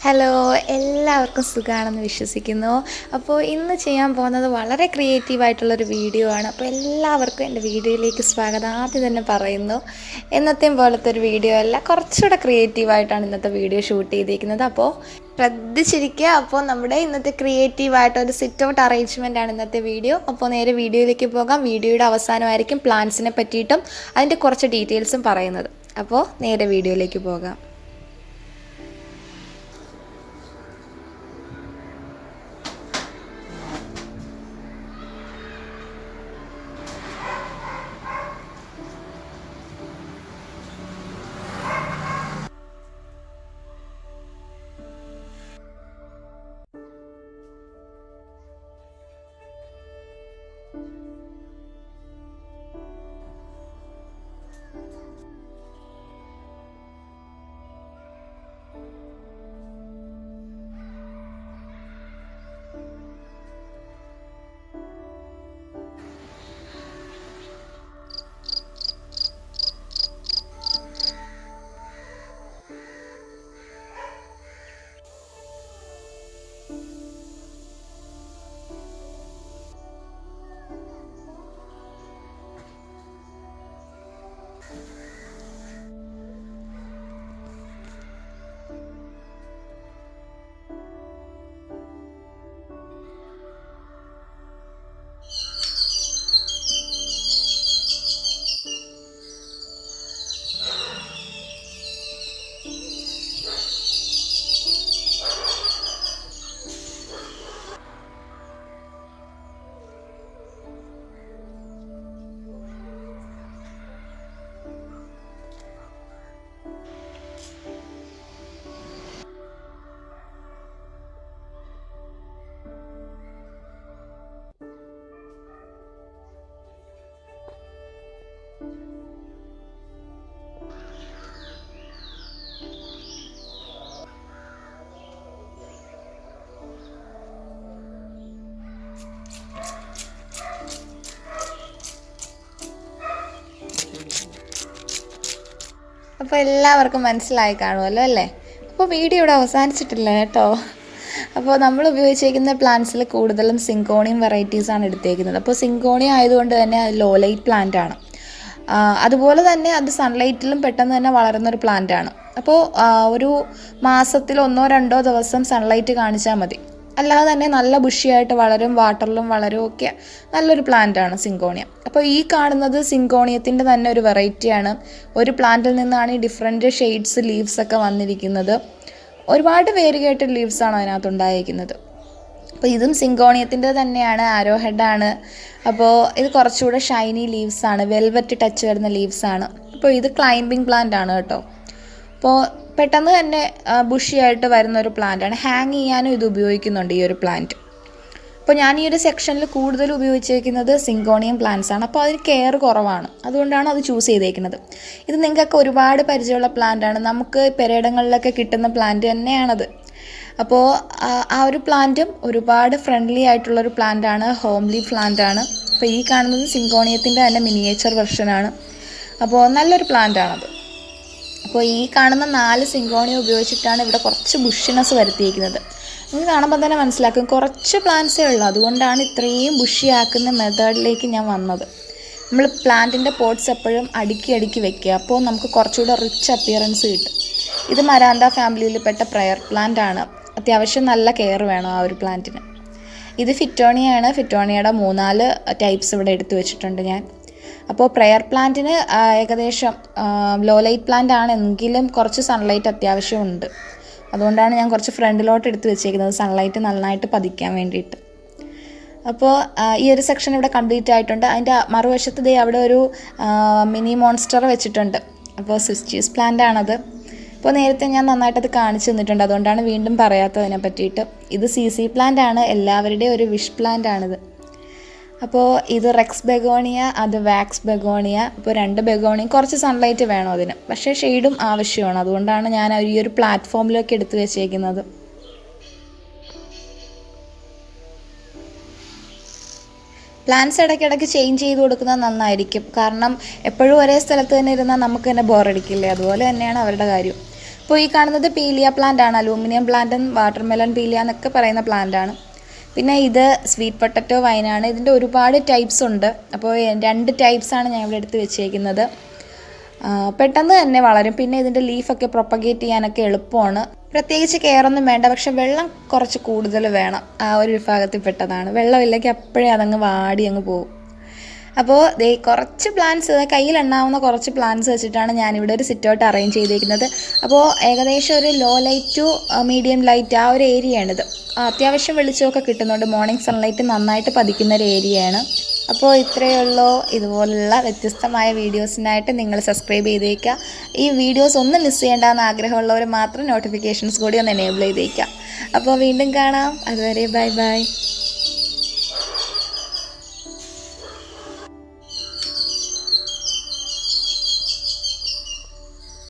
Hello, എല്ലാവർക്കും സുഖമാണെന്ന് വിശ്വസിക്കുന്നു. അപ്പോൾ ഇന്ന് ചെയ്യാൻ പോകുന്നത് വളരെ ക്രിയേറ്റീവായിട്ടുള്ളൊരു വീഡിയോ ആണ്. അപ്പോൾ എല്ലാവർക്കും എൻ്റെ വീഡിയോയിലേക്ക് സ്വാഗതം. ആദ്യം തന്നെ പറയുന്നു, എന്നത്തെയും പോലത്തെ ഒരു വീഡിയോ അല്ല, കുറച്ചുകൂടെ ക്രിയേറ്റീവായിട്ടാണ് ഇന്നത്തെ വീഡിയോ ഷൂട്ട് ചെയ്തിരിക്കുന്നത്. അപ്പോൾ ശ്രദ്ധിച്ചിരിക്കുക. അപ്പോൾ നമ്മുടെ ഇന്നത്തെ ക്രിയേറ്റീവായിട്ടൊരു സിറ്റ് ഔട്ട് അറേഞ്ച്മെൻ്റ് ആണ് ഇന്നത്തെ വീഡിയോ. അപ്പോൾ നേരെ വീഡിയോയിലേക്ക് പോകാം. വീഡിയോയുടെ അവസാനമായിരിക്കും പ്ലാന്റ്സിനെ പറ്റിയിട്ടും അതിൻ്റെ കുറച്ച് ഡീറ്റെയിൽസും പറയുന്നത്. അപ്പോൾ നേരെ വീഡിയോയിലേക്ക് പോകാം. അപ്പോൾ എല്ലാവർക്കും മനസ്സിലായി കാണുമല്ലോ അല്ലേ? അപ്പോൾ വീഡിയോ ഇവിടെ അവസാനിച്ചിട്ടില്ല കേട്ടോ. അപ്പോൾ നമ്മൾ ഉപയോഗിച്ചിരിക്കുന്ന പ്ലാന്റ്സിൽ കൂടുതലും സിങ്കോണിയം വെറൈറ്റീസാണ് എടുത്തേക്കുന്നത്. അപ്പോൾ സിങ്കോണിയം ആയതുകൊണ്ട് തന്നെ അത് ലോ ലൈറ്റ് പ്ലാന്റ് ആണ്. അതുപോലെ തന്നെ അത് സൺലൈറ്റിലും പെട്ടെന്ന് തന്നെ വളരുന്നൊരു പ്ലാന്റ് ആണ്. അപ്പോൾ ഒരു മാസത്തിൽ 1-2 ദിവസം സൺലൈറ്റ് കാണിച്ചാൽ മതി. അല്ലാതെ തന്നെ നല്ല ബുഷിയായിട്ട് വളരും, വാട്ടറിലും വളരും, ഒക്കെ നല്ലൊരു പ്ലാന്റാണ് സിങ്കോണിയം. അപ്പോൾ ഈ കാണുന്നത് സിങ്കോണിയത്തിൻ്റെ തന്നെ ഒരു വെറൈറ്റിയാണ്. ഒരു പ്ലാന്റിൽ നിന്നാണ് ഈ ഡിഫറെൻറ്റ് ഷെയ്ഡ്സ് ലീവ്സൊക്കെ വന്നിരിക്കുന്നത്. ഒരുപാട് വേരിയേറ്റഡ് ലീവ്സാണ് അതിനകത്ത് ഉണ്ടായിരിക്കുന്നത്. അപ്പോൾ ഇതും സിങ്കോണിയത്തിൻ്റെ തന്നെയാണ്, ആരോ ഹെഡാണ്. അപ്പോൾ ഇത് കുറച്ചുകൂടെ ഷൈനി ലീവ്സാണ്, വെൽവെറ്റ് ടച്ച് വരുന്ന ലീവ്സാണ്. അപ്പോൾ ഇത് ക്ലൈംബിംഗ് പ്ലാന്റ് ആണ് കേട്ടോ. അപ്പോൾ പെട്ടെന്ന് തന്നെ ബുഷിയായിട്ട് വരുന്നൊരു പ്ലാന്റാണ്. ഹാങ് ചെയ്യാനും ഇത് ഉപയോഗിക്കുന്നുണ്ട് ഈ ഒരു പ്ലാന്റ്. അപ്പോൾ ഞാൻ ഈ ഒരു സെക്ഷനിൽ കൂടുതൽ ഉപയോഗിച്ചിരിക്കുന്നത് സിങ്കോണിയം പ്ലാന്റ്സ് ആണ്. അപ്പോൾ അതിന് കെയർ കുറവാണ്, അതുകൊണ്ടാണ് അത് ചൂസ് ചെയ്തേക്കുന്നത്. ഇത് നിങ്ങൾക്കൊക്കെ ഒരുപാട് പരിചയമുള്ള പ്ലാന്റാണ്, നമുക്ക് പെരയിടങ്ങളിലൊക്കെ കിട്ടുന്ന പ്ലാന്റ് തന്നെയാണത്. അപ്പോൾ ആ ഒരു പ്ലാന്റും ഒരുപാട് ഫ്രണ്ട്ലി ആയിട്ടുള്ളൊരു പ്ലാന്റാണ്, ഹോംലി പ്ലാന്റാണ്. അപ്പോൾ ഈ കാണുന്നത് സിങ്കോണിയത്തിൻ്റെ തന്നെ മിനിയേച്ചർ വെർഷനാണ്. അപ്പോൾ നല്ലൊരു പ്ലാന്റാണത്. അപ്പോൾ ഈ കാണുന്ന 4 സിങ്കോണിയം ഉപയോഗിച്ചിട്ടാണ് ഇവിടെ കുറച്ച് ബുഷിനെസ് വരുത്തിയിരിക്കുന്നത്. നിങ്ങൾക്ക് കാണുമ്പോൾ തന്നെ മനസ്സിലാക്കും, കുറച്ച് പ്ലാന്റ്സേ ഉള്ളൂ. അതുകൊണ്ടാണ് ഇത്രയും ബുഷിയാക്കുന്ന മെത്തേഡിലേക്ക് ഞാൻ വന്നത്. നമ്മൾ പ്ലാന്റിൻ്റെ പോട്ട്സ് എപ്പോഴും അടുക്കി വെക്കുക, അപ്പോൾ നമുക്ക് കുറച്ചുകൂടെ റിച്ച് അപ്പിയറൻസ് കിട്ടും. ഇത് മരാന്ത ഫാമിലിയിൽപ്പെട്ട പ്രയർ പ്ലാന്റ് ആണ്. അത്യാവശ്യം നല്ല കെയർ വേണം ആ ഒരു പ്ലാന്റിന്. ഇത് ഫിറ്റോണിയാണ്. ഫിറ്റോണിയയുടെ 3-4 ടൈപ്സ് ഇവിടെ എടുത്തു വെച്ചിട്ടുണ്ട് ഞാൻ. അപ്പോൾ പ്രയർ പ്ലാന്റിന് ഏകദേശം ലോ ലൈറ്റ് പ്ലാന്റ് ആണെങ്കിലും കുറച്ച് സൺലൈറ്റ് അത്യാവശ്യമുണ്ട്. അതുകൊണ്ടാണ് ഞാൻ കുറച്ച് ഫ്രണ്ടിലോട്ട് എടുത്ത് വെച്ചേക്കുന്നത്, സൺലൈറ്റ് നന്നായിട്ട് പതിക്കാൻ വേണ്ടിയിട്ട്. അപ്പോൾ ഈ ഒരു സെക്ഷൻ ഇവിടെ കംപ്ലീറ്റ് ആയിട്ടുണ്ട്. അതിൻ്റെ മറുവശത്ത് അവിടെ ഒരു മിനി മോൺസ്റ്റർ വെച്ചിട്ടുണ്ട്. അപ്പോൾ സ്വിസ് പ്ലാന്റ് ആണത്. അപ്പോൾ നേരത്തെ ഞാൻ നന്നായിട്ടത് കാണിച്ചു തന്നിട്ടുണ്ട്, അതുകൊണ്ടാണ് വീണ്ടും പറയാത്തതിനെ പറ്റിയിട്ട്. ഇത് CC പ്ലാന്റ് ആണ്, എല്ലാവരുടെയും ഒരു വിഷ് പ്ലാന്റ് ആണിത്. അപ്പോൾ ഇത് റെക്സ് ബെഗോണിയ, അത് വാക്സ് ബെഗോണിയ. ഇപ്പോൾ 2 ബെഗോണിയ, കുറച്ച് സൺലൈറ്റ് വേണം അതിന്, പക്ഷേ ഷെയ്ഡും ആവശ്യമാണ്. അതുകൊണ്ടാണ് ഞാൻ ഈ ഒരു പ്ലാറ്റ്ഫോമിലേക്ക് എടുത്ത് വെച്ചേക്കുന്നത്. പ്ലാൻസ് ഇടയ്ക്കിടയ്ക്ക് ചേഞ്ച് ചെയ്ത് കൊടുക്കുന്നത് നന്നായിരിക്കും. കാരണം എപ്പോഴും ഒരേ സ്ഥലത്ത് തന്നെ ഇരുന്നാൽ നമുക്ക് തന്നെ ബോറടിക്കില്ലേ, അതുപോലെ തന്നെയാണ് അവരുടെ കാര്യം. അപ്പോൾ ഈ കാണുന്നത് പീലിയ പ്ലാന്റ് ആണ്. അലൂമിനിയം പ്ലാന്റും വാട്ടർമെലൺ പീലിയ എന്നൊക്കെ പറയുന്ന പ്ലാന്റ് ആണ്. പിന്നെ ഇത് സ്വീറ്റ് പൊട്ടറ്റോ വൈനാണ്. ഇതിൻ്റെ ഒരുപാട് ടൈപ്സ് ഉണ്ട്. അപ്പോൾ 2 ടൈപ്സാണ് ഞാൻ ഇവിടെ എടുത്ത് വെച്ചേക്കുന്നത്. പെട്ടെന്ന് തന്നെ വളരും. പിന്നെ ഇതിൻ്റെ ലീഫൊക്കെ പ്രൊപ്പഗേറ്റ് ചെയ്യാനൊക്കെ എളുപ്പമാണ്. പ്രത്യേകിച്ച് കെയറൊന്നും വേണ്ട. പക്ഷെ വെള്ളം കുറച്ച് കൂടുതൽ വേണം. ആ ഒരു വിഭാഗത്തിൽ പെട്ടതാണ്. വെള്ളമില്ലെങ്കിൽ അപ്പോഴേ അതങ്ങ് വാടി അങ്ങ് പോകും. അപ്പോൾ കുറച്ച് പ്ലാന്റ്സ്, കയ്യിലെണ്ണാവുന്ന കുറച്ച് പ്ലാന്റ്സ് വെച്ചിട്ടാണ് ഞാനിവിടെ ഒരു സിറ്റൗട്ട് അറേഞ്ച് ചെയ്തിരിക്കുന്നത്. അപ്പോൾ ഏകദേശം ഒരു low light to medium light ആ ഒരു ഏരിയയാണിത്. അത്യാവശ്യം വെളിച്ചമൊക്കെ കിട്ടുന്നുണ്ട്. മോർണിംഗ് സൺലൈറ്റ് നന്നായിട്ട് പതിക്കുന്ന ഒരു ഏരിയയാണ്. അപ്പോൾ ഇത്രയേ ഉള്ളൂ. ഇതുപോലുള്ള വ്യത്യസ്തമായ വീഡിയോസിനായിട്ട് നിങ്ങൾ സബ്സ്ക്രൈബ് ചെയ്തേക്കുക. ഈ വീഡിയോസ് ഒന്നും മിസ് ചെയ്യേണ്ടെന്ന് ആഗ്രഹമുള്ളവർ മാത്രം നോട്ടിഫിക്കേഷൻസ് കൂടി ഒന്ന് എനേബിൾ ചെയ്തേക്കുക. അപ്പോൾ വീണ്ടും കാണാം. അതുവരെ ബൈ ബൈ.